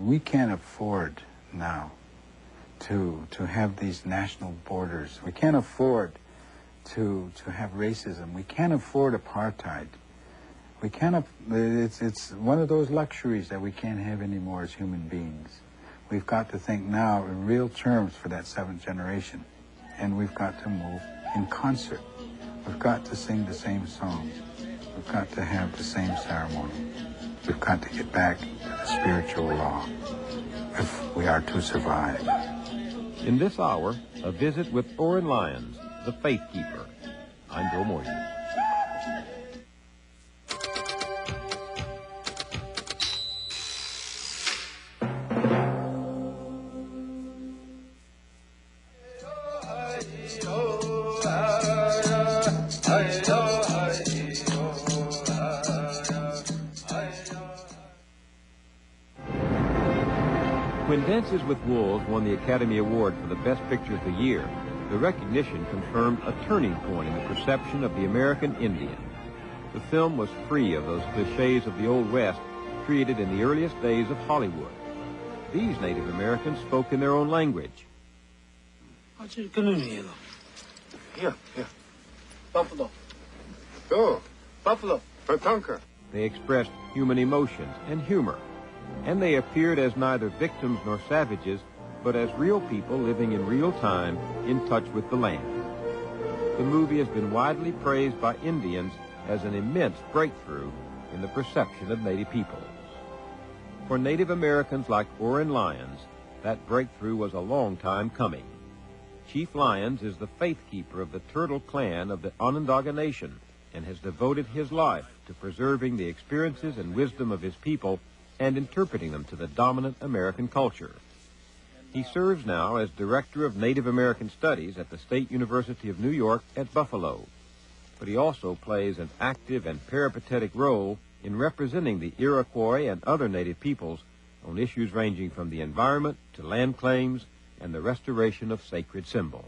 We can't afford now to have these national borders. We can't afford to have racism. We can't afford apartheid. We can't. It's one of those luxuries that we can't have anymore as human beings. We've got to think now in real terms for that seventh generation, and we've got to move in concert. We've got to sing the same songs. We've got to have the same ceremony. We've got to get back to the spiritual law if we are to survive. In this hour, a visit with Oren Lyons, the Faith Keeper. I'm Bill Morton. When Dances with Wolves won the Academy Award for the Best Picture of the Year, the recognition confirmed a turning point in the perception of the American Indian. The film was free of those cliches of the Old West created in the earliest days of Hollywood. These Native Americans spoke in their own language. Here. Buffalo. Oh, buffalo. Tatanka. They expressed human emotions and humor, and they appeared as neither victims nor savages, but as real people living in real time in touch with the land. The movie has been widely praised by Indians as an immense breakthrough in the perception of Native peoples. For Native Americans like Oren Lyons, that breakthrough was a long time coming. Chief Lyons is the faith keeper of the Turtle Clan of the Onondaga Nation and has devoted his life to preserving the experiences and wisdom of his people and interpreting them to the dominant American culture. He serves now as Director of Native American Studies at the State University of New York at Buffalo. But he also plays an active and peripatetic role in representing the Iroquois and other Native peoples on issues ranging from the environment to land claims and the restoration of sacred symbols.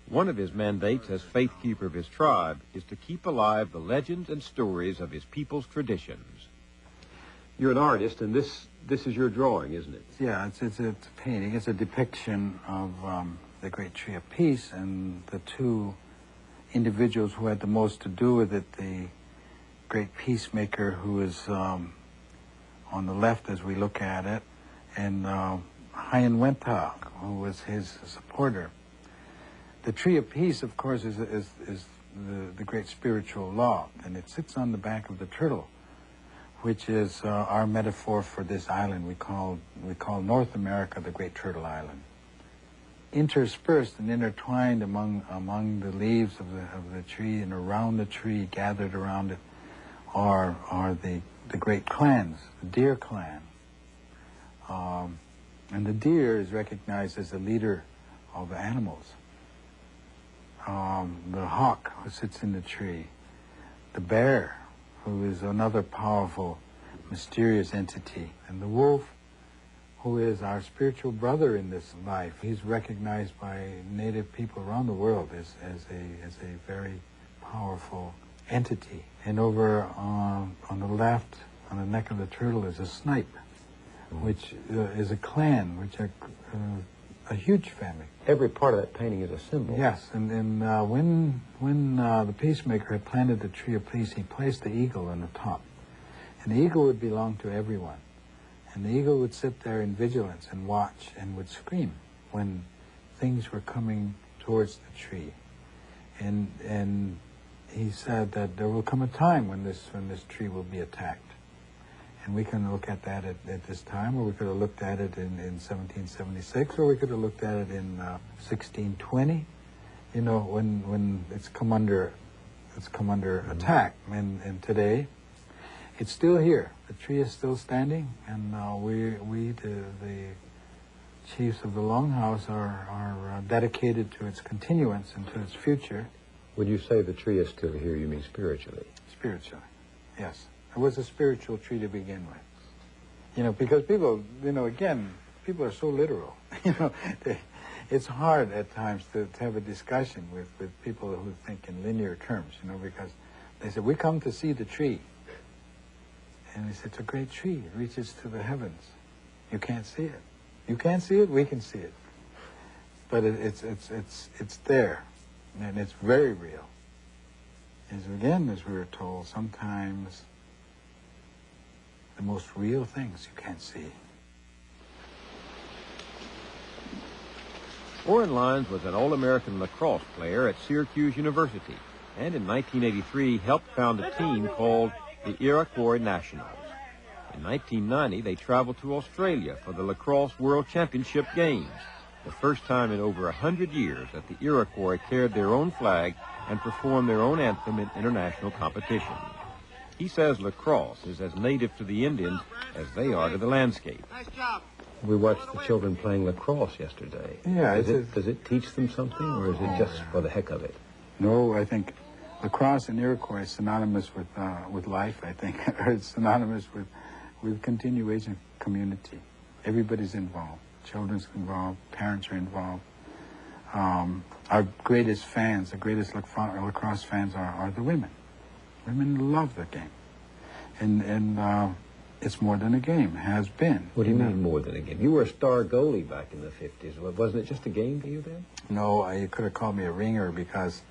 One of his mandates as faith keeper of his tribe is to keep alive the legends and stories of his people's traditions. You're an artist, and this is your drawing, isn't it? Yeah, it's a painting. It's a depiction of the Great Tree of Peace and the two individuals who had the most to do with it. The great peacemaker who is on the left as we look at it, and Hyan Wentag, who was his supporter. The Tree of Peace, of course, is the great spiritual law, and it sits on the back of the turtle, which is our metaphor for this island we call North America the Great Turtle Island. Interspersed and intertwined among the leaves of the tree and around the tree, gathered around it, are the great clans, the Deer Clan. And the deer is recognized as the leader of animals. The hawk who sits in the tree, the bear, who is another powerful, mysterious entity, and the wolf, who is our spiritual brother in this life. He's recognized by Native people around the world as a very powerful entity. And over on the left, on the neck of the turtle, is a snipe, which is a clan, which are a huge family. Every part of that painting is a symbol. Yes, and when the peacemaker had planted the Tree of Peace, he placed the eagle on the top. And the eagle would belong to everyone. And the eagle would sit there in vigilance and watch and would scream when things were coming towards the tree. And he said that there will come a time when this tree will be attacked. And we can look at that at this time, or we could have looked at it in 1776, or we could have looked at it in 1620. You know, when it's come under attack. And today, it's still here. The tree is still standing, and we the chiefs of the Longhouse are dedicated to its continuance and to its future. When you say the tree is still here, you mean spiritually? Spiritually, yes. It was a spiritual tree to begin with. You know, because people, again, people are so literal. It's hard at times to have a discussion with people who think in linear terms, because they say, we come to see the tree. And they say, it's a great tree. It reaches to the heavens. You can't see it. You can't see it, we can see it. But it's there, and it's very real. And again, as we were told, sometimes the most real things you can't see. Oren Lyons was an All-American lacrosse player at Syracuse University, and in 1983 helped found a team called the Iroquois Nationals. In 1990, they traveled to Australia for the Lacrosse World Championship Games, the first time in over 100 years that the Iroquois carried their own flag and performed their own anthem in international competition. He says lacrosse is as native to the Indians as they are to the landscape. Nice job. We watched the children playing lacrosse yesterday. Yeah. Does it teach them something, or is it just for the heck of it? No, I think lacrosse in Iroquois is synonymous with life, I think. Or it's synonymous with continuation of community. Everybody's involved. Children's involved. Parents are involved. Our greatest fans, the greatest lacrosse fans are the women. Women love the game. And it's more than a game, has been. What do you mean more than a game? You were a star goalie back in the 50s. Wasn't it just a game to you then? No, you could have called me a ringer because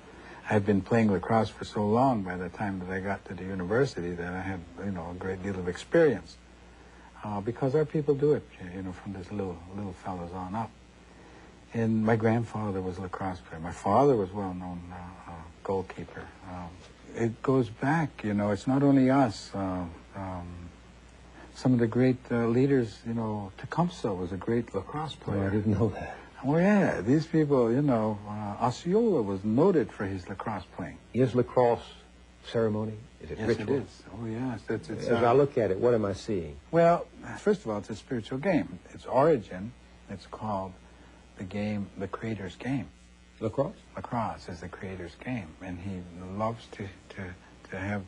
I'd been playing lacrosse for so long by the time that I got to the university that I had, a great deal of experience. Because our people do it, from this little fellas on up. And my grandfather was a lacrosse player. My father was a well-known goalkeeper. It goes back, it's not only us. Some of the great leaders, Tecumseh was a great lacrosse player. Oh, I didn't know that. Oh, yeah. These people, Osceola was noted for his lacrosse playing. Is lacrosse ceremony? Is it Yes, ritual? it is. Oh, yes. It's As I look at it, what am I seeing? Well, first of all, it's a spiritual game. Its origin, it's called the Creator's game. Lacrosse? Lacrosse is the Creator's game, and he loves to have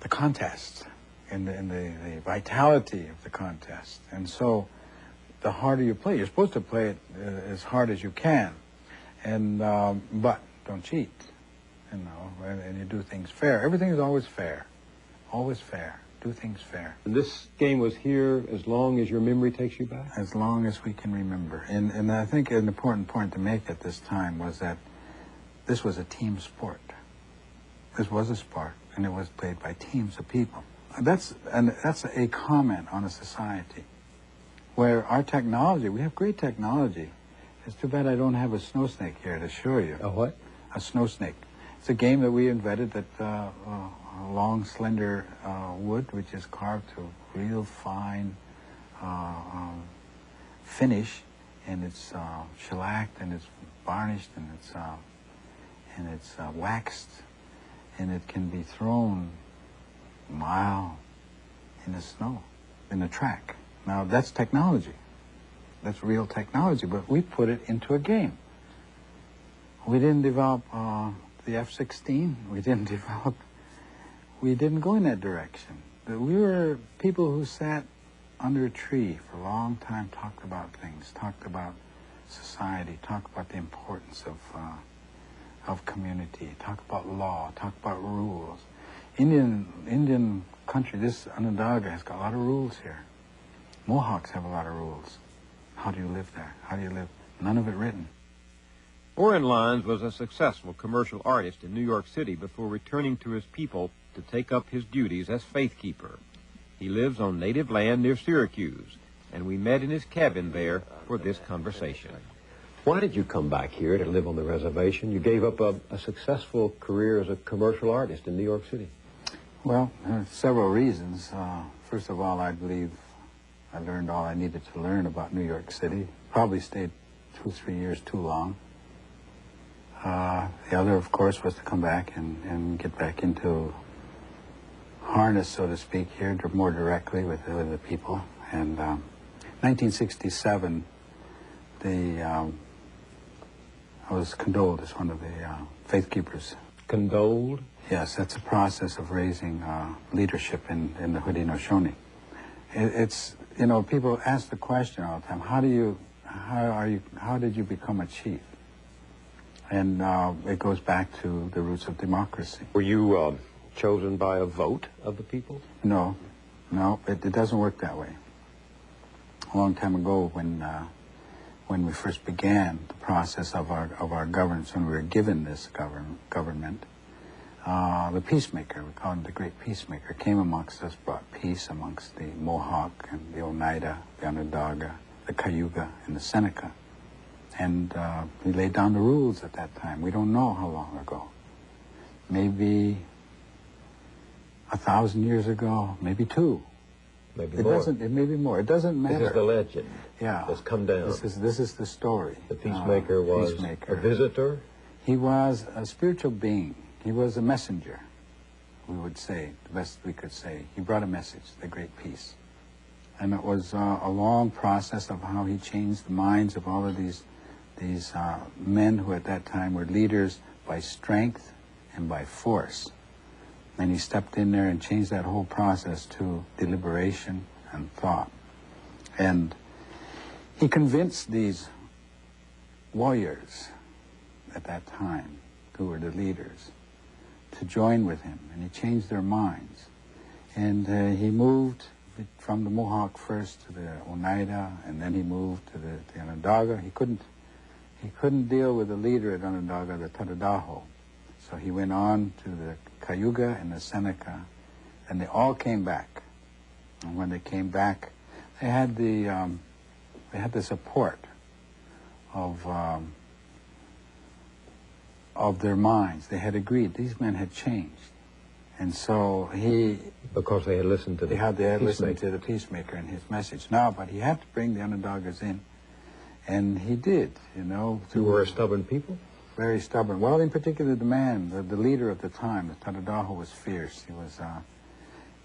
the contest and the vitality of the contest. And so the harder you play, you're supposed to play it as hard as you can, and but don't cheat, and you do things fair. Everything is always fair. Always fair. Do things fair. And this game was here as long as your memory takes you back? As long as we can remember. And I think an important point to make at this time was that this was a team sport. This was a sport, and it was played by teams of people. That's a comment on a society where our technology, we have great technology. It's too bad I don't have a snow snake here to show you. A what? A snow snake. It's a game that we invented that long, slender wood, which is carved to real fine finish, and it's shellacked, and it's varnished, and it's waxed, and it can be thrown a mile in the snow, in a track. Now, that's technology. That's real technology, but we put it into a game. We didn't develop the F-16. We didn't go in that direction. We were people who sat under a tree for a long time, talked about things, talked about society, talked about the importance of community, talked about law, talked about rules. Indian country, this Onondaga has got a lot of rules here. Mohawks have a lot of rules. How do you live there? How do you live? None of it written. Oren Lyons was a successful commercial artist in New York City before returning to his people to take up his duties as faith keeper. He lives on native land near Syracuse, and we met in his cabin there for this conversation. Why did you come back here to live on the reservation? You gave up a successful career as a commercial artist in New York City. Well, several reasons. First of all, I believe I learned all I needed to learn about New York City. Probably stayed 2-3 years too long. The other, of course, was to come back and get back into harness, so to speak, here more directly with the people. And 1967, I was condoled as one of the faith keepers. Condoled? Yes, that's a process of raising leadership in the Haudenosaunee. It's, people ask the question all the time, how did you become a chief? And it goes back to the roots of democracy. Were you chosen by a vote of the people? No, it doesn't work that way. A long time ago, when we first began the process of our governance, when we were given this government, the peacemaker, we call him the great peacemaker, came amongst us, brought peace amongst the Mohawk and the Oneida, the Onondaga, the Cayuga, and the Seneca. And he laid down the rules at that time. We don't know how long ago. Maybe 1,000 years ago, maybe 2. Maybe more. It may be more. It doesn't matter. This is the legend. Yeah. That's come down. This is the story. The peacemaker was a visitor? He was a spiritual being. He was a messenger, we would say, the best we could say. He brought a message, the great peace. And it was a long process of how he changed the minds of all of these men who at that time were leaders by strength and by force. And he stepped in there and changed that whole process to deliberation and thought. And he convinced these warriors at that time, who were the leaders, to join with him, and he changed their minds. And he moved from the Mohawk first to the Oneida, and then he moved to the Onondaga. He couldn't deal with the leader at Onondaga, the Tadadaho. So he went on to the Cayuga and the Seneca, and they all came back. And when they came back, they had the support of their minds. They had agreed. These men had changed. And so because they had listened to they had listened to the peacemaker and his message. Now, but he had to bring the Onondagas in. And he did, you know. Who were a stubborn people? Very stubborn. Well, in particular, the man, the leader of the time, the Tadadaho, was fierce.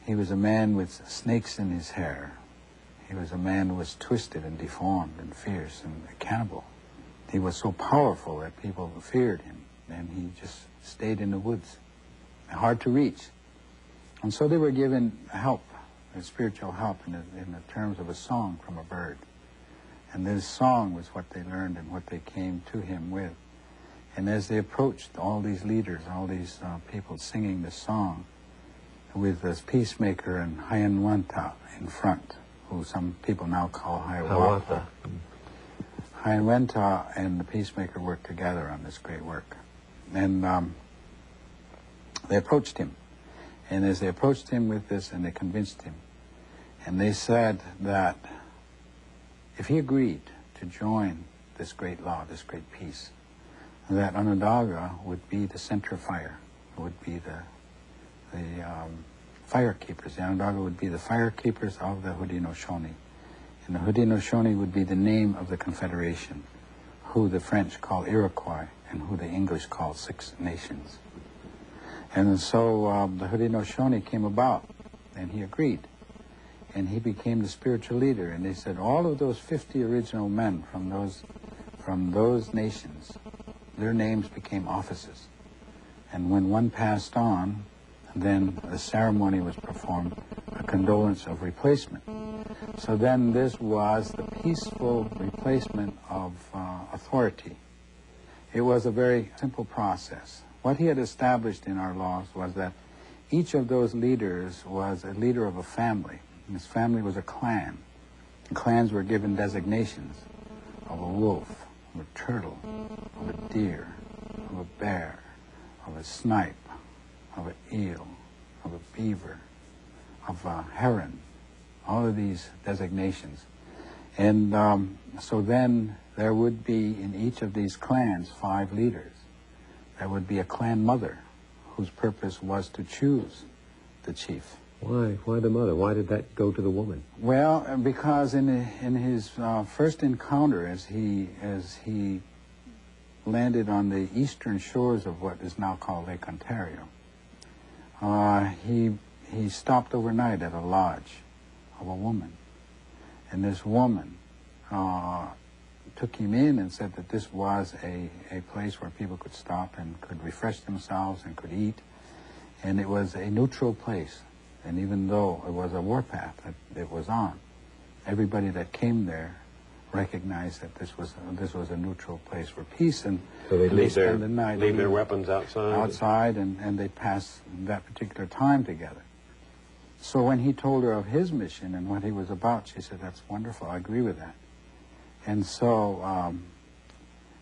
He was a man with snakes in his hair. He was a man who was twisted and deformed and fierce and a cannibal. He was so powerful that people feared him, and he just stayed in the woods, hard to reach. And so they were given help, spiritual help, in the terms of a song from a bird. And this song was what they learned and what they came to him with. And as they approached all these leaders, all these people singing this song, with this peacemaker and Hayanwanta in front, who some people now call Hiawatha. Hayanwanta and the peacemaker worked together on this great work. And they approached him. And as they approached him with this, and they convinced him, and they said that if he agreed to join this great law, this great peace, that Onondaga would be the center of fire, would be the fire keepers. The Onondaga would be the fire keepers of the Haudenosaunee. And the Haudenosaunee would be the name of the Confederation, who the French call Iroquois and who the English call Six Nations. And so the Haudenosaunee came about, and he agreed. And he became the spiritual leader. And they said all of those 50 original men from those nations, their names became offices. And when one passed on, then a ceremony was performed, a condolence of replacement. So then this was the peaceful replacement of authority. It was a very simple process. What he had established in our laws was that each of those leaders was a leader of a family. And his family was a clan. And clans were given designations of a wolf, of a turtle, of a deer, of a bear, of a snipe, of an eel, of a beaver, of a heron, all of these designations. And so then there would be in each of these clans 5 leaders. There would be a clan mother whose purpose was to choose the chief. Why the mother? Why did that go to the woman? Well, because in his first encounter, as he landed on the eastern shores of what is now called Lake Ontario, he stopped overnight at a lodge of a woman. And this woman took him in and said that this was a place where people could stop and could refresh themselves and could eat. And it was a neutral place. And even though it was a warpath that it was on, everybody that came there recognized that this was a neutral place for peace, and so they leave spend the night, their weapons outside. And they pass that particular time together. So when he told her of his mission and what he was about, she said, "That's wonderful. I agree with that." And so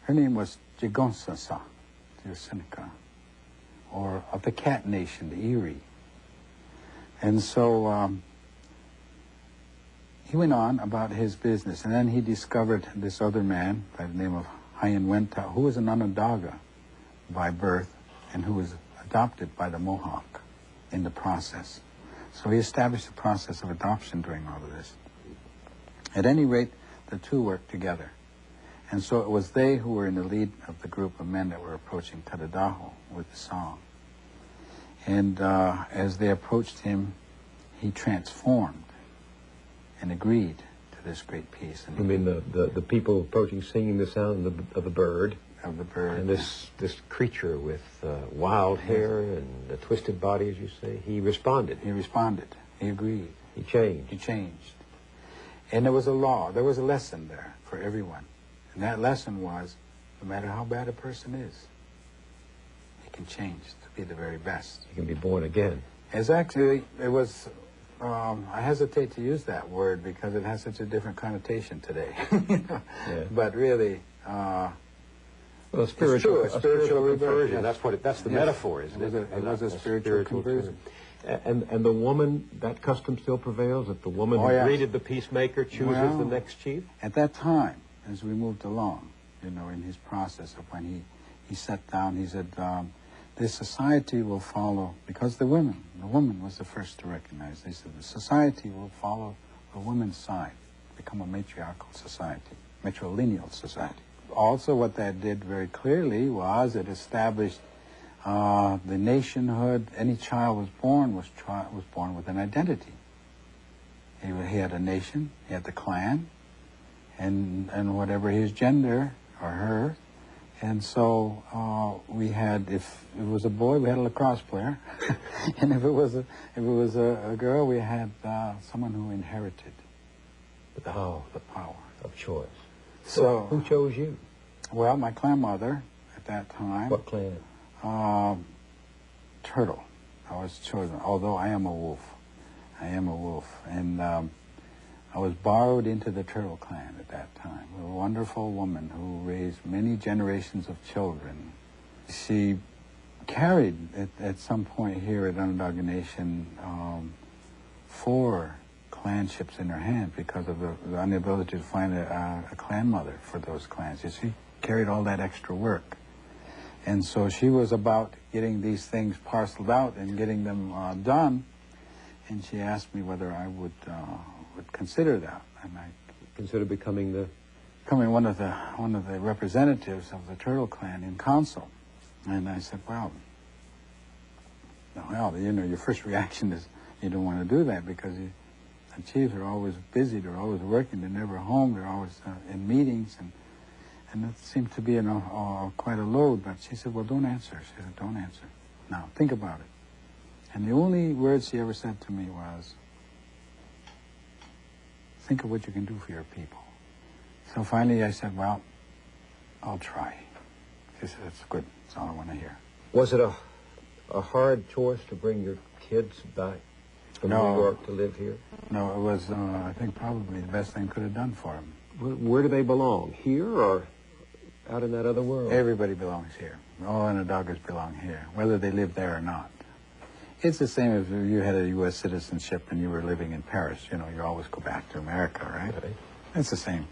her name was Jigonsasa, Seneca, or of the Cat Nation, the Erie. And so he went on about his business, and then he discovered this other man by the name of Hyen Wenta, who was an Onondaga by birth and who was adopted by the Mohawk in the process. So he established the process of adoption during all of this. At any rate, the two worked together. And so it was they who were in the lead of the group of men that were approaching Tadadaho with the song. And as they approached him, he transformed and agreed to this great peace. And you mean the people approaching, singing the sound of the bird? Of the bird. And this creature with wild hair and a twisted body, as you say, he responded. He responded. He agreed. He changed. He changed. And there was a law. There was a lesson there for everyone. And that lesson was, no matter how bad a person is, he can change to be the very best. He can be born again. It was, I hesitate to use that word because it has such a different connotation today. Yeah. But really, well, spiritual conversion. Yes. That's the metaphor, isn't it? It was a spiritual conversion. And the woman, that custom still prevails, that the woman who greeted the peacemaker chooses the next chief? At that time, as we moved along, in his process of when he sat down, he said, this society will follow, because the woman was the first to recognize, they said, the society will follow the woman's side, become a matriarchal society, matrilineal society. Also, what that did very clearly was it established the nationhood. Any child was born with an identity. He had a nation, he had the clan, and whatever his gender or her. And so we had, if it was a boy, we had a lacrosse player, and if it was a girl, we had someone who inherited the power of choice. So who chose you? Well, my clan mother at that time. What clan? Turtle. I was chosen, although I am a wolf. And I was borrowed into the Turtle clan at that time. A wonderful woman who raised many generations of children. She carried, at some point here at Onondaga Nation, 4 clanships in her hand because of the inability to find a clan mother for those clans. She carried all that extra work. And so she was about getting these things parceled out and getting them done, and she asked me whether I would consider that. And I consider becoming one of the representatives of the Turtle clan in council. And I said, well, your first reaction is you don't want to do that because the chiefs are always busy, they're always working, they're never home, they're always in meetings, and it seemed to be quite a load. But she said, well, don't answer. She said, don't answer. Now, think about it. And the only words she ever said to me was, think of what you can do for your people. So finally I said, well, I'll try. She said, that's good. That's all I want to hear. Was it a hard choice to bring your kids back from New York to live here? No, it was, I think, probably the best thing I could have done for them. Where do they belong? Here or out in that other world? Everybody belongs here. All Onondagas belong here, whether they live there or not. It's the same if you had a U.S. citizenship and you were living in Paris. You always go back to America, right? It's the same.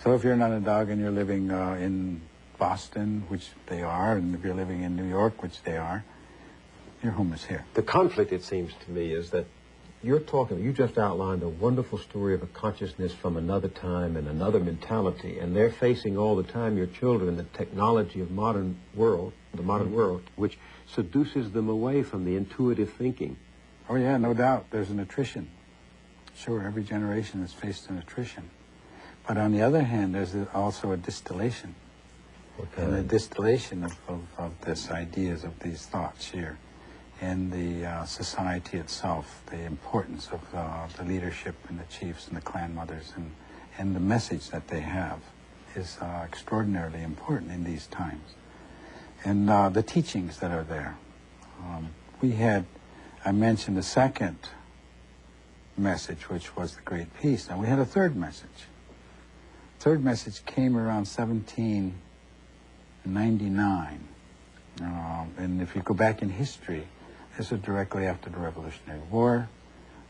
So if you're an Onondaga and you're living in Boston, which they are, and if you're living in New York, which they are, your home is here. The conflict, it seems to me, is that you just outlined a wonderful story of a consciousness from another time and another mentality, and they're facing all the time, your children, the technology of the modern world, which seduces them away from the intuitive thinking. Oh yeah, no doubt. There's an attrition. Sure, every generation has faced an attrition. But on the other hand, there's also a distillation. And a distillation of these ideas, of these thoughts here. And the society itself, the importance of the leadership and the chiefs and the clan mothers and the message that they have is extraordinarily important in these times. And the teachings that are there. I mentioned the second message, which was the Great Peace. Now we had a third message. Third message came around 1799. And if you go back in history, this was directly after the Revolutionary War.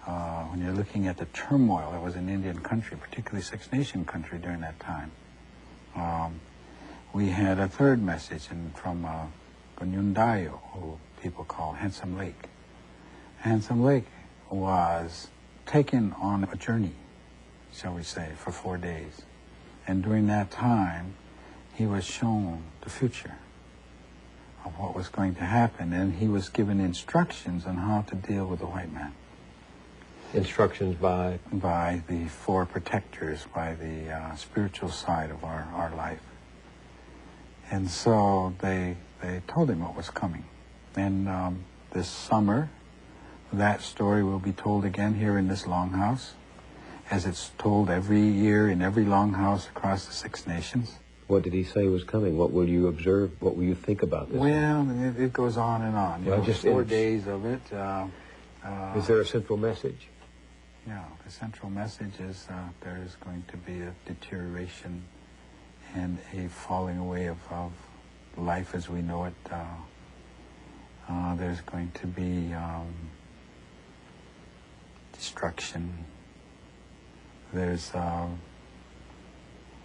When you're looking at the turmoil that was in Indian country, particularly Six Nation country during that time, we had a third message from Onondaga, who people call Handsome Lake. Handsome Lake was taken on a journey, shall we say, for 4 days. And during that time, he was shown the future of what was going to happen, and he was given instructions on how to deal with the white man. Instructions by? By the four protectors, by the spiritual side of our life. And so they told him what was coming. And this summer, that story will be told again here in this longhouse, as it's told every year in every longhouse across the Six Nations. What did he say was coming? What will you observe? What will you think about this? Well, it goes on and on. Well, just 4 days of it. Is there a central message? Yeah, the central message is there is going to be a deterioration and a falling away of life as we know it. There's going to be destruction. There's,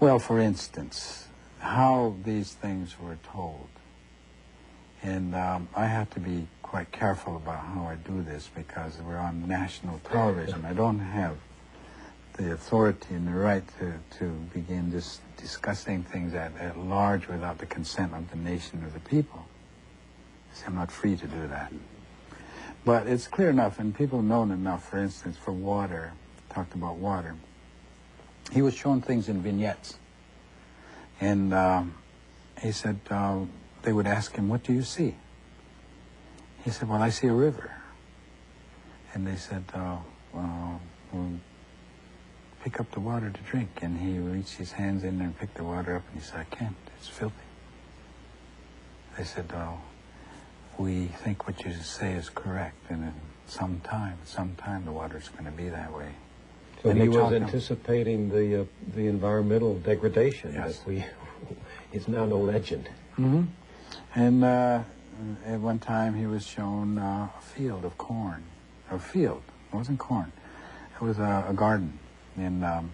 well, for instance, how these things were told. And I have to be quite careful about how I do this because we're on national television. I don't have the authority and the right to begin just discussing things at large without the consent of the nation or the people. So I'm not free to do that. But it's clear enough, and people know enough, for instance, for water, talked about water. He was shown things in vignettes. And he said, they would ask him, what do you see? He said, well, I see a river. And they said, well, pick up the water to drink. And he reached his hands in there and picked the water up, and he said, I can't, it's filthy. They said, we think what you say is correct, and in sometime the water's going to be that way. So he was anticipating the environmental degradation. Yes. That it's now no legend. Mm-hmm. And at one time he was shown a field of corn. A field. It wasn't corn. It was a garden. And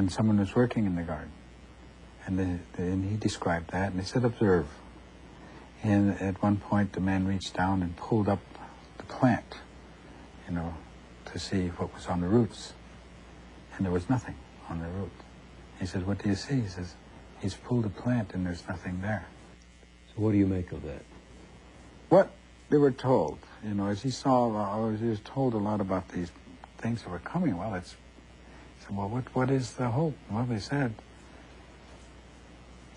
someone was working in the garden. And he described that, and he said, observe. And at one point the man reached down and pulled up the plant, to see what was on the roots. And there was nothing on the root. He said, what do you see? He says, he's pulled a plant and there's nothing there. So what do you make of that? What they were told, as he saw, he was told a lot about these things that were coming. Well, he said, well, what is the hope? Well, they said,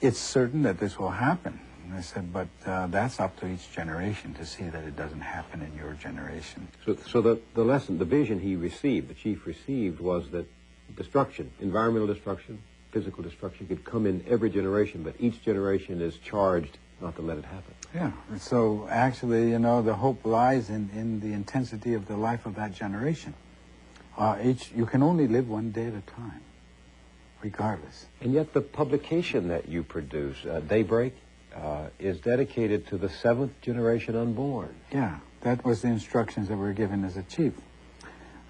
it's certain that this will happen. And I said, but that's up to each generation to see that it doesn't happen in your generation. So the lesson, the vision he received, the chief received, was that destruction, environmental destruction, physical destruction could come in every generation, but each generation is charged not to let it happen. Yeah, and so actually, the hope lies in the intensity of the life of that generation. You can only live one day at a time, regardless. And yet the publication that you produce, Daybreak, is dedicated to the 7th generation unborn. Yeah, that was the instructions that were given as a chief.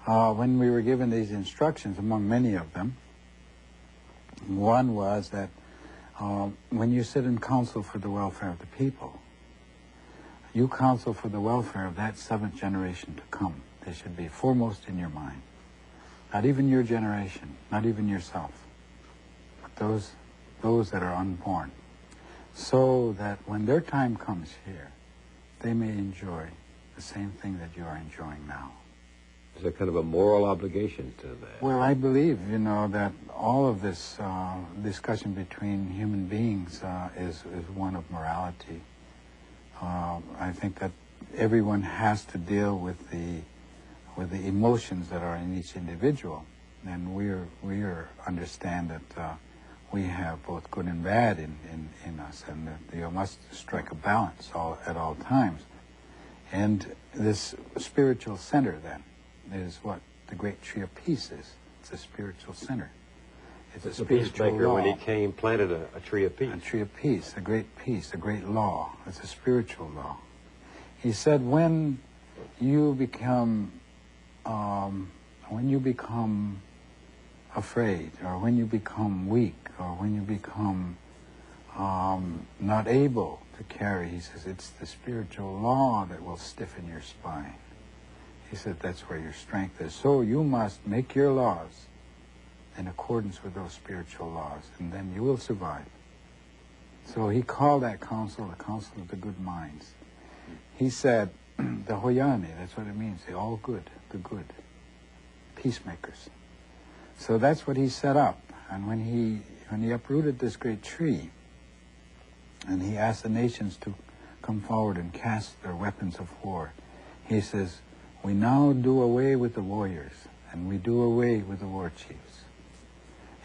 When we were given these instructions, among many of them, one was that when you sit in council for the welfare of the people, you counsel for the welfare of that 7th generation to come. They should be foremost in your mind. Not even your generation, not even yourself, but those that are unborn. So that when their time comes here, they may enjoy the same thing that you are enjoying now. Is there kind of a moral obligation to that? Well, I believe, that all of this discussion between human beings is one of morality. I think that everyone has to deal with the emotions that are in each individual. And we understand that we have both good and bad in us, and that you must strike a balance at all times. And this spiritual center, then, is what the great tree of peace is. It's a spiritual center. It's a spiritual peacemaker, law. when he came, planted a tree of peace. A tree of peace, a great law. It's a spiritual law. He said, when you become afraid, or when you become weak, or when you become not able to carry, he says, it's the spiritual law that will stiffen your spine. He said, that's where your strength is. So you must make your laws in accordance with those spiritual laws, and then you will survive. So he called that council the Council of the Good Minds. He said, the Hoyani, that's what it means, the all good, the good, peacemakers. So that's what he set up. And when he uprooted this great tree, and he asked the nations to come forward and cast their weapons of war, he says, we now do away with the warriors, and we do away with the war chiefs.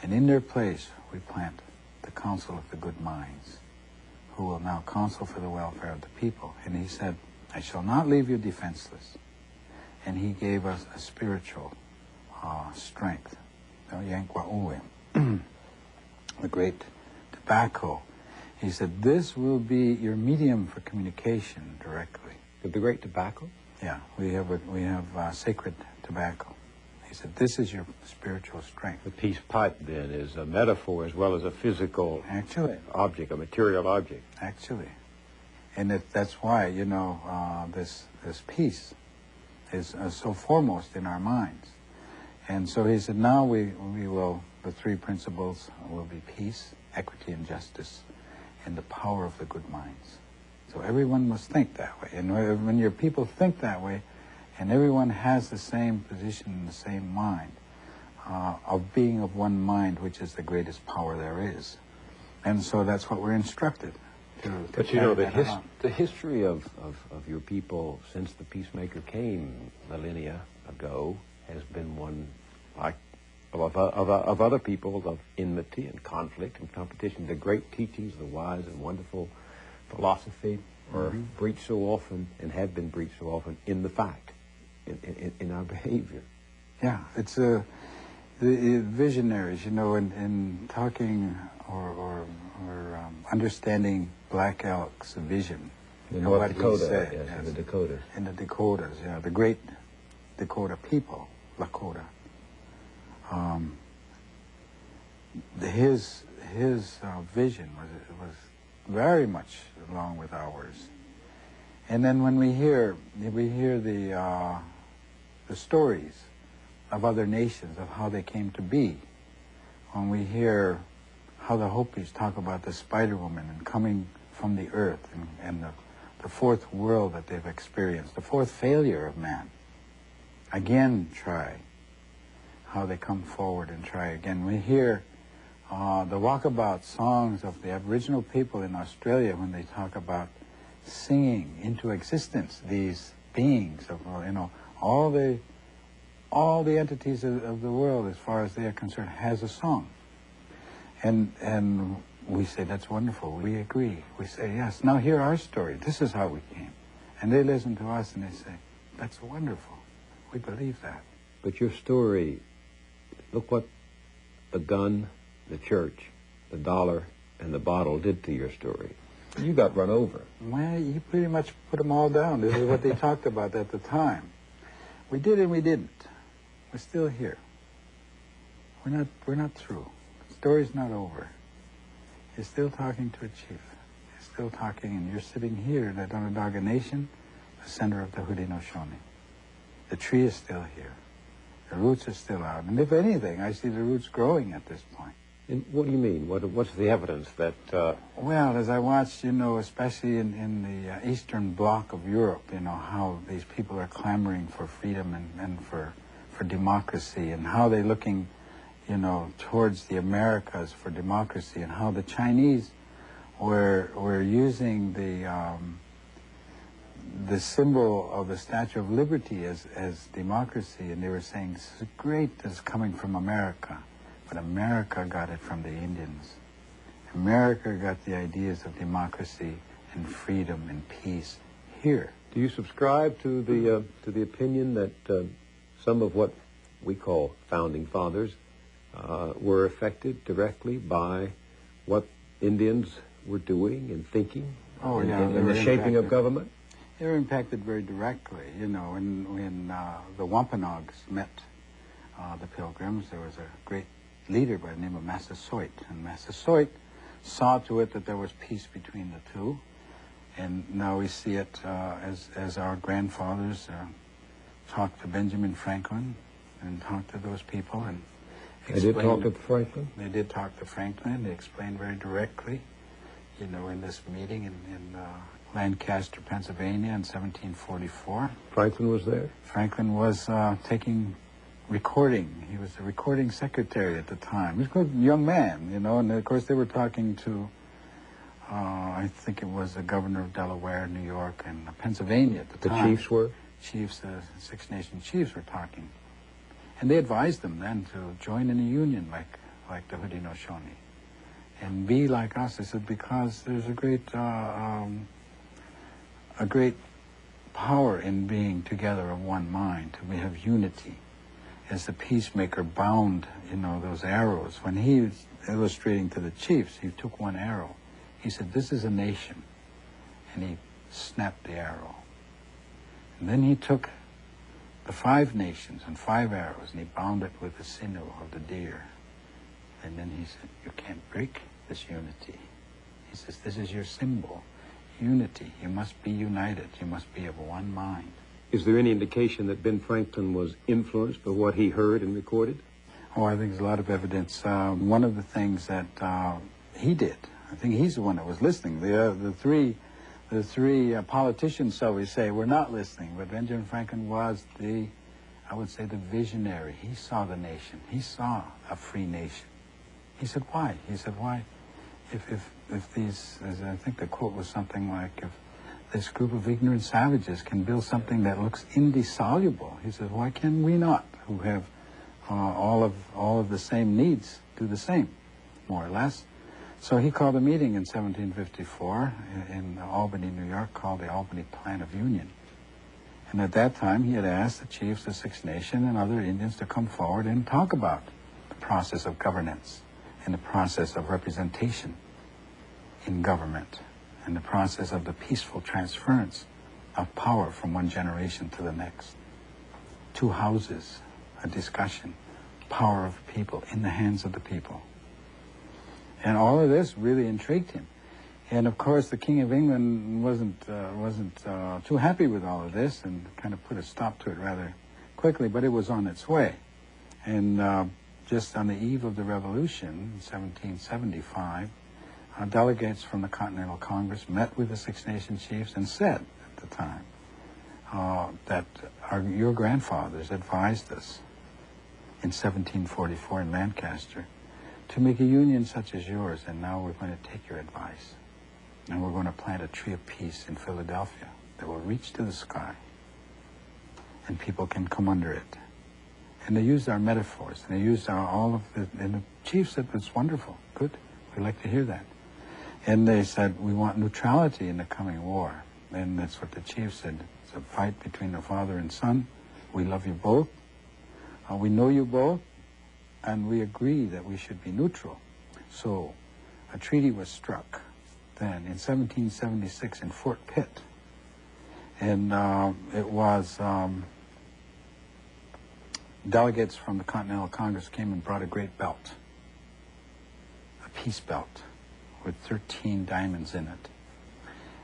And in their place, we plant the Council of the Good Minds, who will now counsel for the welfare of the people. And he said, I shall not leave you defenseless. And he gave us a spiritual strength. The great tobacco. He said, this will be your medium for communication directly. The great tobacco? Yeah, we have sacred tobacco. He said, this is your spiritual strength. The peace pipe, then, is a metaphor as well as a physical object, a material object. Actually. And that's why, you know, this peace is so foremost in our minds. And so he said, now we will, the three principles will be peace, equity, and justice, and the power of the good minds. So everyone must think that way. And when your people think that way, and everyone has the same position and the same mind, of being of one mind, which is the greatest power there is. And so that's what we're instructed to But you know, the history of your people since the peacemaker came millennia ago has been one like of other people of enmity and conflict and competition. The great teachings, the wise and wonderful philosophy are breached so often and have been breached so often in the fact, in our behavior. Yeah, it's the visionaries, you know, in talking or understanding Black Elk's vision. In North Dakota, said, yes, in the Dakotas. In the Dakotas, yeah, the great Dakota people, Lakota. His vision was very much along with ours. And then when we hear the stories of other nations, of how they came to be, when we hear how the Hopis talk about the Spider Woman and coming from the earth and the fourth world that they've experienced, the fourth failure of man, again try, how they come forward and try again. We hear the walkabout songs of the Aboriginal people in Australia when they talk about singing into existence these beings of, you know, all the entities of the world, as far as they are concerned, has a song. And we say, that's wonderful. We agree. We say, yes, now hear our story. This is how we came. And they listen to us and they say, that's wonderful. We believe that. But your story, look what the gun, the church, the dollar, and the bottle did to your story. You got run over. Well, you pretty much put them all down. This is what they talked about at the time. We did and we didn't. We're still here. We're not through. The story's not over. You're still talking to a chief. You're still talking, and you're sitting here in that Onondaga Nation, the center of the Haudenosaunee. The tree is still here. The roots are still out. And if anything, I see the roots growing at this point. And what do you mean? What's the evidence that... Well, as I watched, you know, especially in the eastern bloc of Europe, you know, how these people are clamoring for freedom and for democracy, and how they're looking, you know, towards the Americas for democracy, and how the Chinese were using the symbol of the Statue of Liberty as democracy, and they were saying, this is great, this is coming from America, but America got it from the Indians. America got the ideas of democracy and freedom and peace here. Do you subscribe to the opinion that some of what we call founding fathers were affected directly by what Indians were doing and thinking in the shaping of government? They were impacted very directly. You know, when the Wampanoags met the Pilgrims, there was a great leader by the name of Massasoit, and Massasoit saw to it that there was peace between the two. And now we see it as our grandfathers talked to Benjamin Franklin and talked to those people and explained. They did talk to Franklin? They did talk to Franklin. They explained very directly, you know, in this meeting in Lancaster, Pennsylvania in 1744. Franklin was there? Franklin was taking recording. He was the recording secretary at the time. He was a young man, you know, and of course they were talking to I think it was the governor of Delaware, New York, and Pennsylvania at the time. The chiefs were? Chiefs, the Six Nation chiefs were talking. And they advised them then to join in a union like the Haudenosaunee and be like us. They said, because there's a great power in being together of one mind. We have unity. As the peacemaker bound, you know, those arrows, when he was illustrating to the chiefs, he took one arrow. He said, this is a nation. And he snapped the arrow. And then he took the 5 nations and 5 arrows, and he bound it with the sinew of the deer. And then he said, you can't break this unity. He says, this is your symbol, unity. You must be united. You must be of one mind. Is there any indication that Ben Franklin was influenced by what he heard and recorded? Oh, I think there's a lot of evidence. One of the things that he did, I think he's the one that was listening. The three politicians, so we say, were not listening, but Benjamin Franklin was I would say, the visionary. He saw the nation. He saw a free nation. He said, why? He said, why? If these, as I think the quote was something like, if this group of ignorant savages can build something that looks indissoluble, he said, why can we not, who have all of the same needs, do the same, more or less? So he called a meeting in 1754 in Albany, New York, called the Albany Plan of Union. And at that time, he had asked the chiefs of Six Nation and other Indians to come forward and talk about the process of governance and the process of representation in government and the process of the peaceful transference of power from one generation to the next. 2 houses, a discussion, power of people in the hands of the people. And all of this really intrigued him. And of course, the King of England wasn't too happy with all of this and kind of put a stop to it rather quickly, but it was on its way. And just on the eve of the Revolution, in 1775, delegates from the Continental Congress met with the Six Nation chiefs and said at the time that your grandfathers advised us in 1744 in Lancaster to make a union such as yours, and now we're going to take your advice. And we're going to plant a tree of peace in Philadelphia that will reach to the sky, and people can come under it. And they used our metaphors, and they used all of the, and the chief said, that's wonderful, good, we'd like to hear that. And they said, we want neutrality in the coming war. And that's what the chief said, it's a fight between the father and son. We love you both, we know you both, and we agree that we should be neutral. So a treaty was struck then in 1776 in Fort Pitt. And it was delegates from the Continental Congress came and brought a great belt, a peace belt with 13 diamonds in it.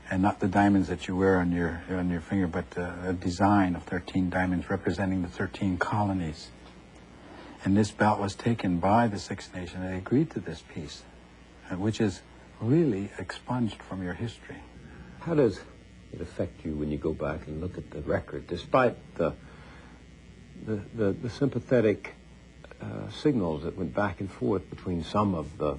And not the diamonds that you wear on your finger, but a design of 13 diamonds representing the 13 colonies. And this belt was taken by the Six Nations. They agreed to this peace, which is really expunged from your history. How does it affect you when you go back and look at the record, despite the sympathetic signals that went back and forth between some of the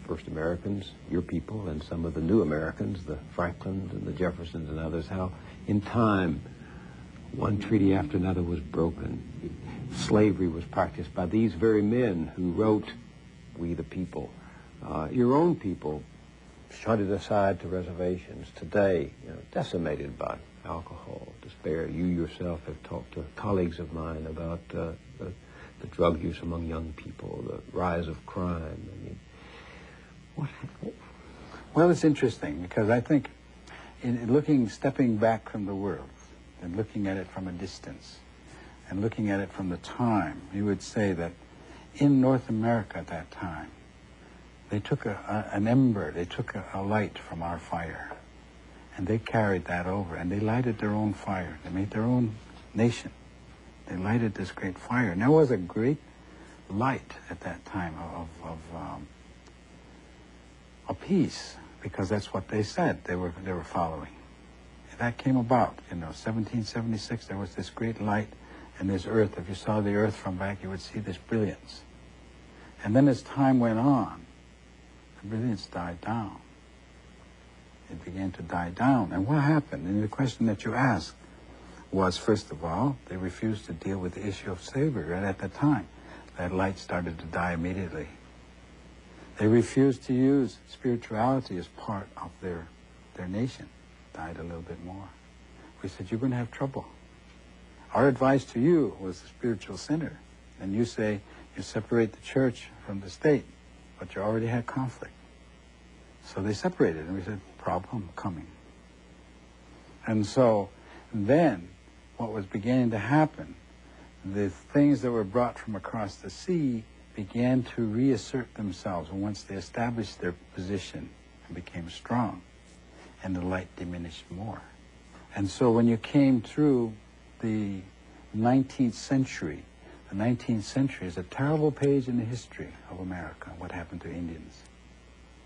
first Americans, your people, and some of the new Americans, the Franklins and the Jeffersons and others, how in time, one treaty after another was broken. Slavery was practiced by these very men who wrote We the People. Your own people shunted aside to reservations today, decimated by alcohol, despair. You yourself have talked to colleagues of mine about the drug use among young people, the rise of crime. I mean, what? Well, it's interesting because I think in stepping back from the world and looking at it from a distance and looking at it from the time, you would say that in North America at that time, they took an ember, they took a light from our fire, and they carried that over, and they lighted their own fire. They made their own nation. They lighted this great fire. And there was a great light at that time of peace, because that's what they said they were following. And that came about, 1776, there was this great light, and this earth, if you saw the earth from back, you would see this brilliance. And then as time went on, the brilliance died down. It began to die down. And what happened? And the question that you asked was, first of all, they refused to deal with the issue of slavery right at that time. That light started to die immediately. They refused to use spirituality as part of their nation. Died a little bit more. We said, you're going to have trouble. Our advice to you was the spiritual center. And you say you separate the church from the state, but you already had conflict. So they separated, and we said, problem coming. And so then what was beginning to happen, the things that were brought from across the sea began to reassert themselves once they established their position and became strong, and the light diminished more. And so when you came through the 19th century, the 19th century is a terrible page in the history of America, what happened to Indians.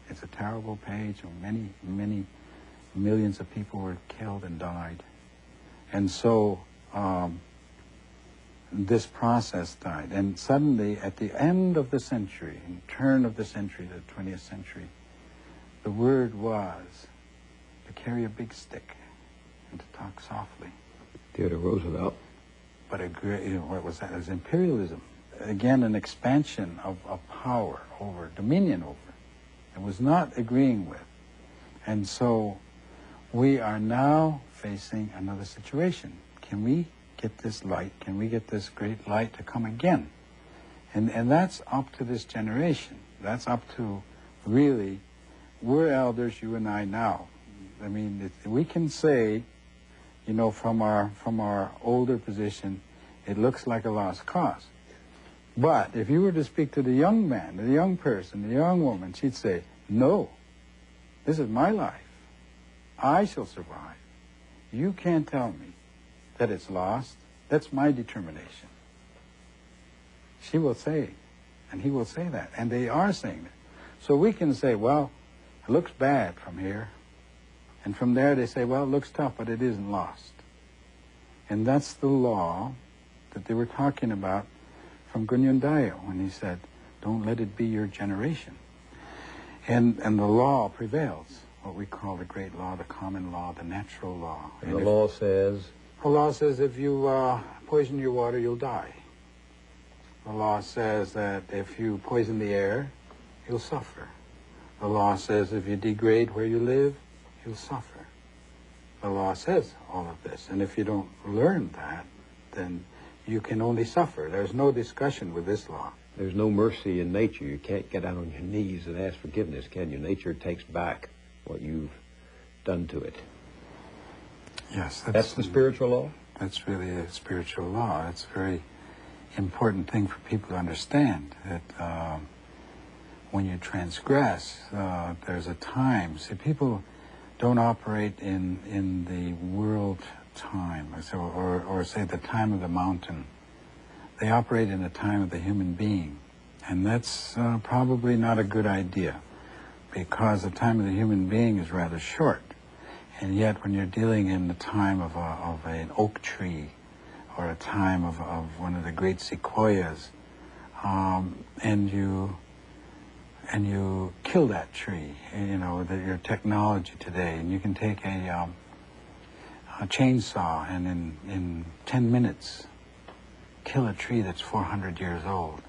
It's a terrible page, and many, many millions of people were killed and died. And so this process died. And suddenly, at the end of the century, in the turn of the century, the 20th century, the word was to carry a big stick and to talk softly. Theodore Roosevelt. But what was that? It was imperialism. Again, an expansion of power over, dominion over. It was not agreeing with. And so we are now facing another situation. Can we get this light? Can we get this great light to come again? And that's up to this generation. That's up to really, we're elders, you and I now. I mean, we can say, from our older position, it looks like a lost cause. But if you were to speak to the young man, the young person, the young woman, she'd say, no, this is my life. I shall survive. You can't tell me that it's lost. That's my determination. She will say, and he will say that, and they are saying that. So we can say, well, it looks bad from here. And from there they say, well, it looks tough, but it isn't lost. And that's the law that they were talking about from Unondaga when he said, don't let it be your generation. And the law prevails, what we call the great law, the common law, the natural law. And the law says? The law says if you poison your water, you'll die. The law says that if you poison the air, you'll suffer. The law says if you degrade where you live, you'll suffer. The law says all of this. And if you don't learn that, then you can only suffer. There's no discussion with this law. There's no mercy in nature. You can't get down on your knees and ask forgiveness, can you? Nature takes back what you've done to it. Yes. That's the spiritual law? That's really a spiritual law. It's a very important thing for people to understand, that when you transgress, there's a time. See, people don't operate in the world time, or say the time of the mountain. They operate in the time of the human being. And that's probably not a good idea, because the time of the human being is rather short. And yet when you're dealing in the time of an oak tree, or a time of one of the great sequoias, and you kill that tree, your technology today, and you can take a chainsaw and in 10 minutes kill a tree that's 400 years old.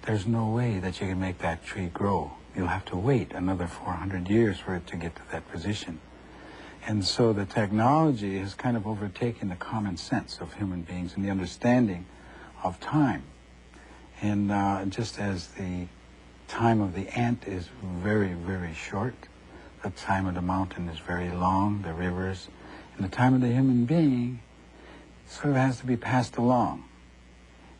There's no way that you can make that tree grow. You'll have to wait another 400 years for it to get to that position. And so the technology has kind of overtaken the common sense of human beings and the understanding of time. And just as the time of the ant is very, very short, the time of the mountain is very long, the rivers, and the time of the human being sort of has to be passed along.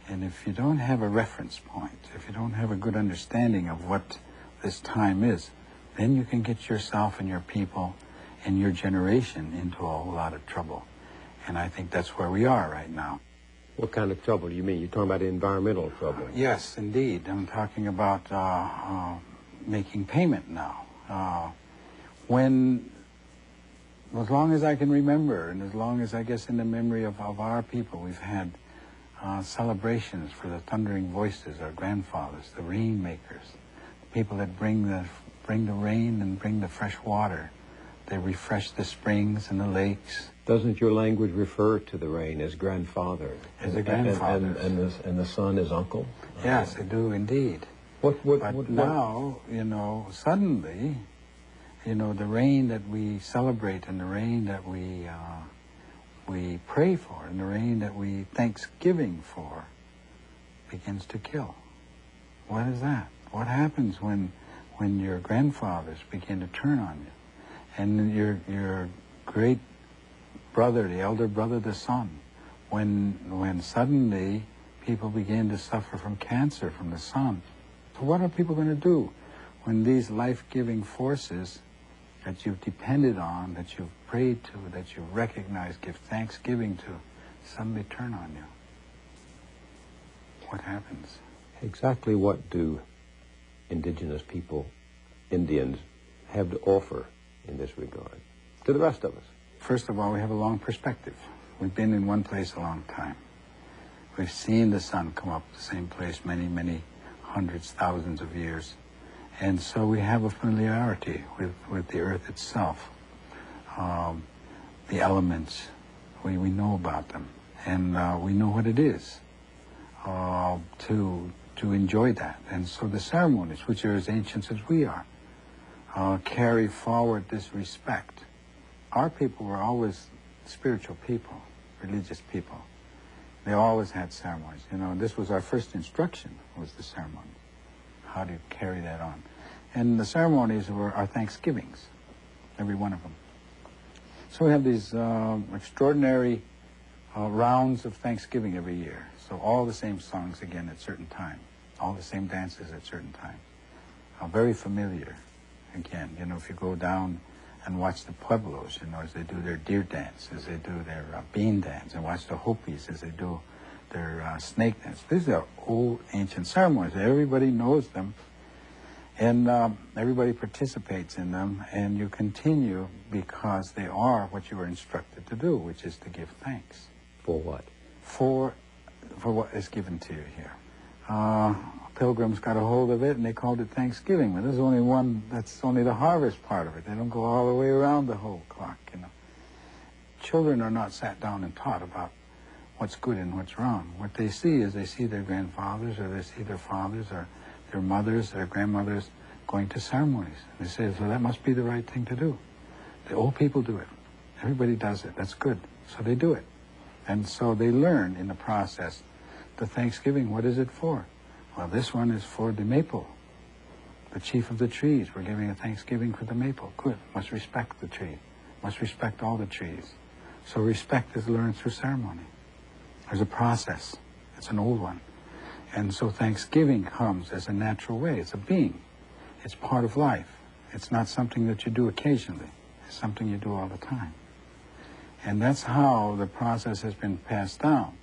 And if you don't have a reference point, if you don't have a good understanding of what this time is, then you can get yourself and your people and your generation into a whole lot of trouble. And I think that's where we are right now. What kind of trouble do you mean? You're talking about environmental trouble. Yes, indeed. I'm talking about making payment now. As long as I can remember, and as long as I guess in the memory of our people, we've had celebrations for the thundering voices, our grandfathers, the rainmakers, the people that bring the rain and bring the fresh water. They refresh the springs and the lakes. Doesn't your language refer to the rain as grandfather? As a grandfather. And the sun as uncle? Yes, I do indeed. But now, suddenly, the rain that we celebrate and the rain that we pray for and the rain that we thanksgiving for begins to kill. What is that? What happens when your grandfathers begin to turn on you? And your great brother, the elder brother, the son, when suddenly people begin to suffer from cancer from the sun. So what are people going to do when these life-giving forces that you've depended on, that you've prayed to, that you've recognized, give thanksgiving to, suddenly turn on you? What happens? Exactly what do indigenous people, Indians, have to offer in this regard to the rest of us? First of all, we have a long perspective. We've been in one place a long time. We've seen the sun come up the same place many, many hundreds, thousands of years. And so we have a familiarity with the earth itself, the elements. We know about them, and we know what it is to enjoy that. And so the ceremonies, which are as ancient as we are, carry forward this respect. Our people were always spiritual people, religious people. They always had ceremonies. This was our first instruction, was the ceremony. How do you carry that on? And the ceremonies were our thanksgivings, every one of them. So we have these extraordinary rounds of Thanksgiving every year. So all the same songs again at certain times, all the same dances at certain times. Very familiar. Again, if you go down and watch the Pueblos, as they do their deer dance, as they do their bean dance, and watch the Hopis as they do their snake dance. These are old, ancient ceremonies. Everybody knows them, and everybody participates in them, and you continue because they are what you were instructed to do, which is to give thanks. For what? For what is given to you here. Pilgrims got a hold of it, and they called it Thanksgiving. But there's only one, that's only the harvest part of it. They don't go all the way around the whole clock, Children are not sat down and taught about what's good and what's wrong. What they see is they see their grandfathers, or they see their fathers, or their mothers, their grandmothers going to ceremonies. And they say, so that must be the right thing to do. The old people do it. Everybody does it. That's good. So they do it. And so they learn in the process. The Thanksgiving, what is it for? Well, this one is for the maple, the chief of the trees. We're giving a Thanksgiving for the maple. Good. Must respect the tree. Must respect all the trees. So respect is learned through ceremony. There's a process. It's an old one. And so Thanksgiving comes as a natural way. It's a being. It's part of life. It's not something that you do occasionally. It's something you do all the time. And that's how the process has been passed down.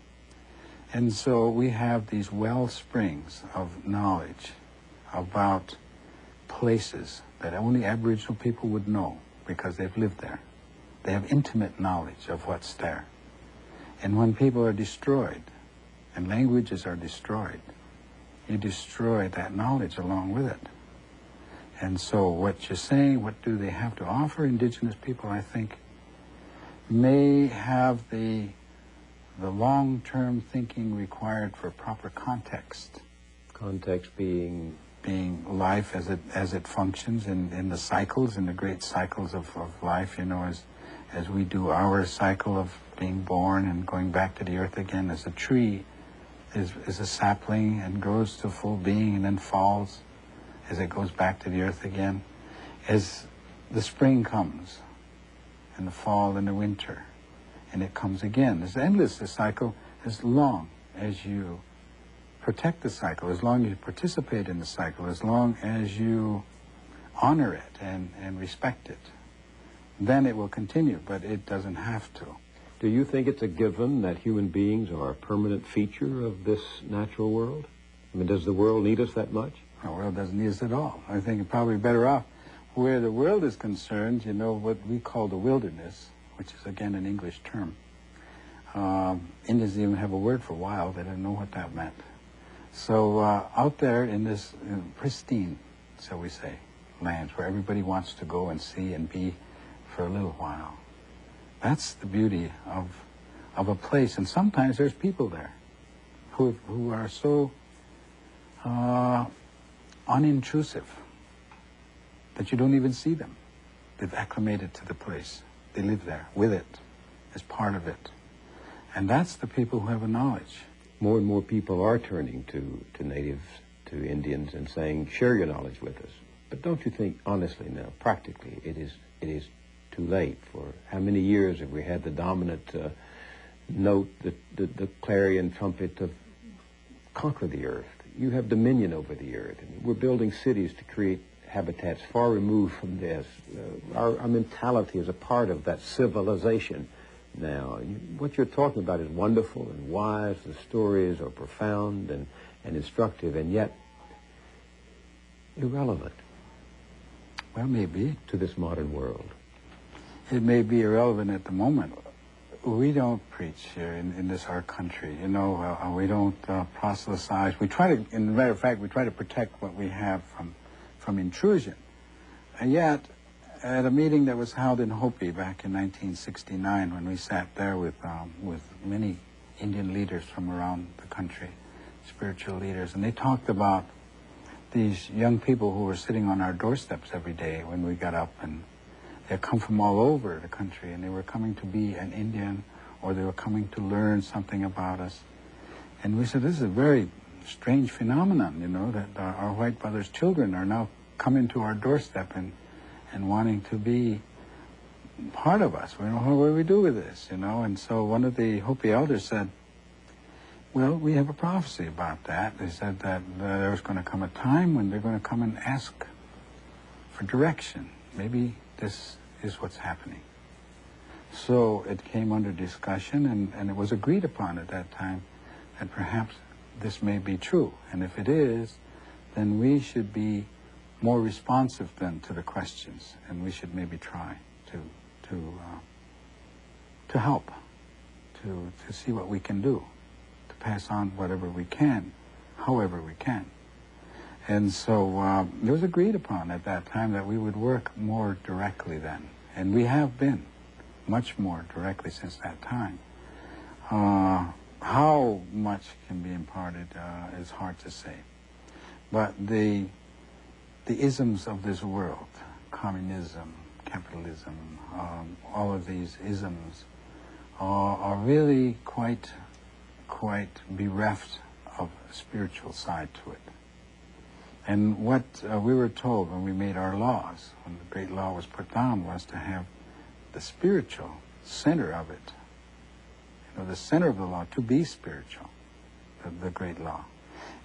And so we have these well springs of knowledge about places that only Aboriginal people would know because they've lived there. They have intimate knowledge of what's there. And when people are destroyed, and languages are destroyed, you destroy that knowledge along with it. And so what you're saying, what do they have to offer indigenous people, I think may have the long-term thinking required for proper context. Context being life as it functions in the cycles, in the great cycles of life, you know, as we do our cycle of being born and going back to the earth again, as a tree is a sapling and grows to full being and then falls as it goes back to the earth again. As the spring comes and the fall and the winter, and it comes again. It's endless, the cycle, as long as you protect the cycle, as long as you participate in the cycle, as long as you honor it and respect it, then it will continue, but it doesn't have to. Do you think it's a given that human beings are a permanent feature of this natural world? I mean, does the world need us that much? The world doesn't need us at all. I think it's probably better off. Where the world is concerned, you know, what we call the wilderness, which is, again, an English term. Indians didn't even have a word for wild. They didn't know what that meant. So out there in this pristine, shall we say, lands where everybody wants to go and see and be for a little while, that's the beauty of a place. And sometimes there's people there who are so unintrusive that you don't even see them. They've acclimated to the place. They live there with it, as part of it. And that's the people who have a knowledge. More and more people are turning to natives, to Indians, and saying, share your knowledge with us. But don't you think, honestly now, practically, it is too late? For how many years have we had the dominant note, the clarion trumpet of conquer the earth? You have dominion over the earth. I mean, we're building cities to create habitats far removed from this. Our mentality is a part of that civilization now. What you're talking about is wonderful and wise. The stories are profound and instructive, and yet irrelevant. Well, maybe. To this modern world. It may be irrelevant at the moment. We don't preach here in this our country. You know, we don't proselytize. We try to, in matter of fact, we try to protect what we have from intrusion. And yet, at a meeting that was held in Hopi back in 1969, when we sat there with many Indian leaders from around the country, spiritual leaders, and they talked about these young people who were sitting on our doorsteps every day when we got up, and they had come from all over the country, and they were coming to be an Indian, or they were coming to learn something about us. And we said, this is a very strange phenomenon, you know, that our white brothers' children are now coming to our doorstep and wanting to be part of us. We don't know what do we do with this, you know. And so one of the Hopi elders said, well, we have a prophecy about that. They said that there was going to come a time when they're going to come and ask for direction. Maybe this is what's happening. So it came under discussion, and it was agreed upon at that time that perhaps this may be true. And if it is, then we should be more responsive then to the questions, and we should maybe try to help, to see what we can do, to pass on whatever we can, however we can. And so it was agreed upon at that time that we would work more directly then, and we have been much more directly since that time. How much can be imparted is hard to say, but the isms of this world, communism, capitalism, all of these isms are really quite bereft of a spiritual side to it. And what we were told when we made our laws, when the great law was put down, was to have the spiritual center of it, you know, the center of the law, to be spiritual, the great law.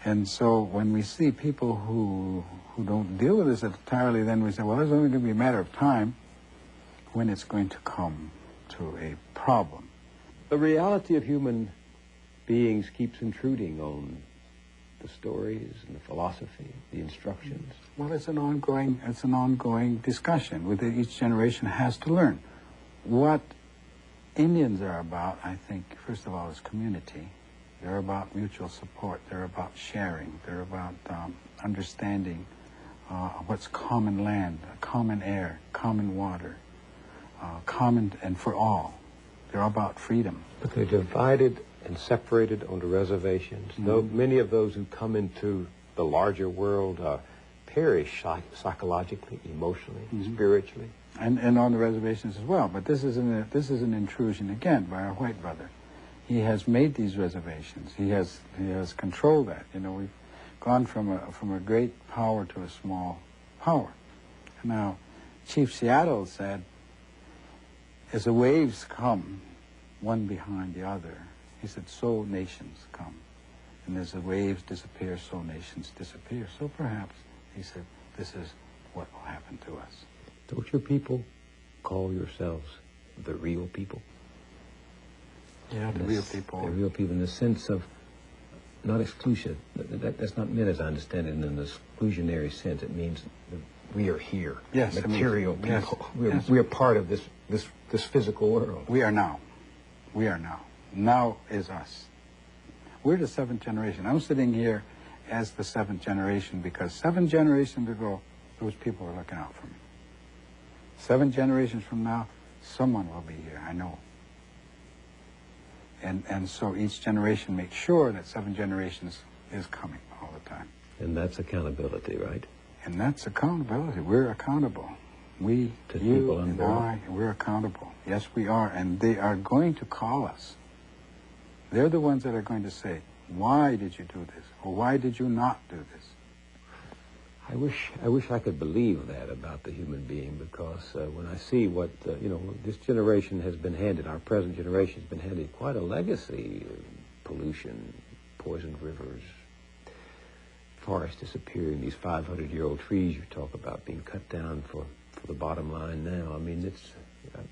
And so when we see people who don't deal with this entirely, then we say, well, it's only going to be a matter of time when it's going to come to a problem. The reality of human beings keeps intruding on the stories and the philosophy, the instructions. Well, it's an ongoing discussion. With it, each generation has to learn. What Indians are about, I think, first of all, is community. They're about mutual support. They're about sharing. They're about understanding what's common land, common air, common water, common and for all. They're all about freedom. But they're divided and separated onto reservations. Though many of those who come into the larger world perish psychologically, emotionally, spiritually. And on the reservations as well. But this is an intrusion again by our white brother. He has made these reservations. He has controlled that. You know, we've gone from a great power to a small power. Now, Chief Seattle said, as the waves come, one behind the other, he said, so nations come. And as the waves disappear, so nations disappear. So perhaps, he said, this is what will happen to us. Don't your people call yourselves the real people? Yeah, the real people. The real people in the sense of not exclusion. That's not meant, as I understand it, in an exclusionary sense. It means that we are here. Yes. Material people. Yes. We are part of this physical world. We are now. We are now. Now is us. We're the seventh generation. I'm sitting here as the seventh generation because 7 generations ago, those people were looking out for me. 7 generations from now, someone will be here, I know. And so each generation makes sure that 7 generations is coming all the time. And that's accountability, right? And that's accountability. We're accountable. We, to you, people and unborn. I, we're accountable. Yes, we are. And they are going to call us. They're the ones that are going to say, why did you do this? Or why did you not do this? I wish I could believe that about the human being, because when I see what, this generation has been handed, our present generation has been handed quite a legacy: pollution, poisoned rivers, forests disappearing, these 500-year-old trees you talk about being cut down for the bottom line now. I mean,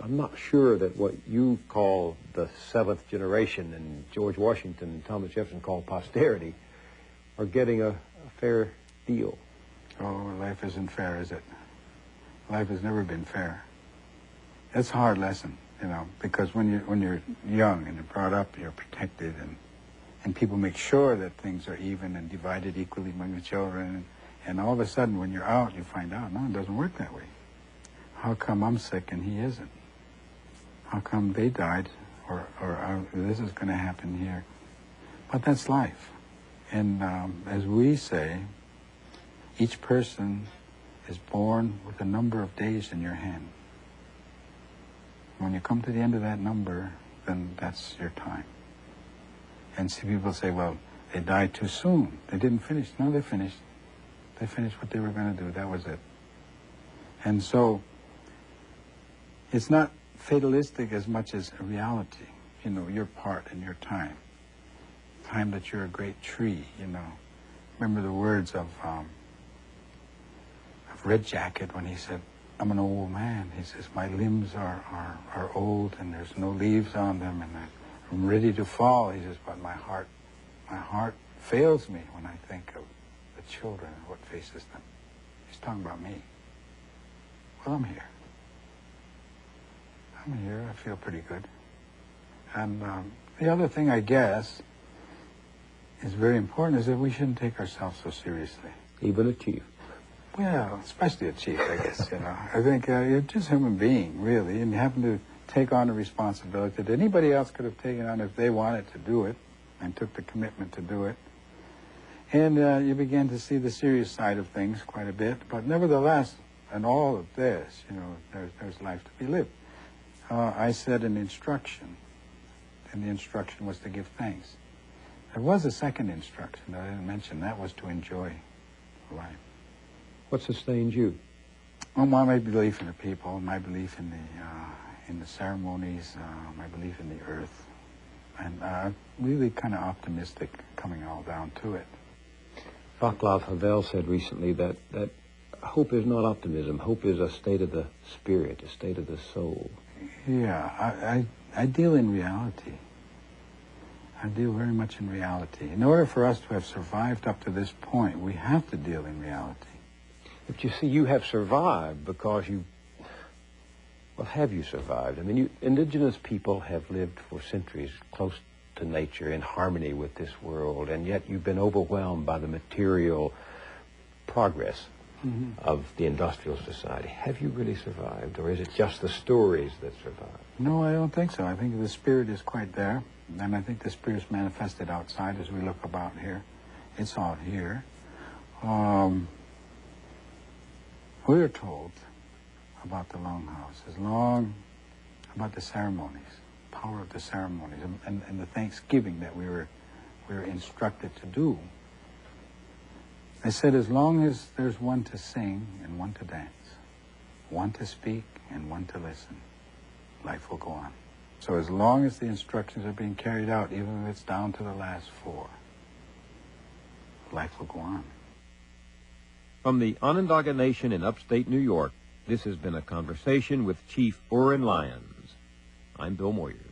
I'm not sure that what you call the 7th generation and George Washington and Thomas Jefferson call posterity are getting a fair deal. Oh, life isn't fair, is it? Life has never been fair. It's a hard lesson, because when you're young and you're brought up, you're protected, and people make sure that things are even and divided equally among the children. And all of a sudden, when you're out, you find out, no, it doesn't work that way. How come I'm sick and he isn't? How come they died, or this is going to happen here? But that's life. And as we say, each person is born with a number of days in your hand. When you come to the end of that number, then that's your time. And see, people say, well, they died too soon. They didn't finish. No, they finished. They finished what they were going to do. That was it. And so it's not fatalistic as much as a reality. Your part in your time. Time that you're a great tree, Remember the words of Red Jacket when he said, I'm an old man. He says, my limbs are old and there's no leaves on them and I'm ready to fall. He says, but my heart fails me when I think of the children and what faces them. He's talking about me. Well, I'm here. I feel pretty good. And the other thing, I guess, is very important is that we shouldn't take ourselves so seriously. Even a chief. Well, especially a chief, I guess, I think you're just a human being, really, and you happen to take on a responsibility that anybody else could have taken on if they wanted to do it and took the commitment to do it. And you begin to see the serious side of things quite a bit, but nevertheless, in all of this, there's life to be lived. I said an instruction, and the instruction was to give thanks. There was a second instruction that I didn't mention. That was to enjoy life. What sustains you? Well, my belief in the people, my belief in the ceremonies, my belief in the earth, and really kind of optimistic coming all down to it. Václav Havel said recently that hope is not optimism. Hope is a state of the spirit, a state of the soul. Yeah, I deal in reality. I deal very much in reality. In order for us to have survived up to this point, we have to deal in reality. But you see, you have survived because have you survived? I mean, indigenous people have lived for centuries close to nature, in harmony with this world, and yet you've been overwhelmed by the material progress of the industrial society. Have you really survived, or is it just the stories that survive? No, I don't think so. I think the spirit is quite there, and I think the spirit is manifested outside as we look about here. It's out here. We are told about the Longhouses, about the ceremonies, power of the ceremonies, and the thanksgiving that we were instructed to do. They said as long as there's one to sing and one to dance, one to speak and one to listen, life will go on. So as long as the instructions are being carried out, even if it's down to the last four, life will go on. From the Onondaga Nation in upstate New York, this has been a conversation with Chief Oren Lyons. I'm Bill Moyers.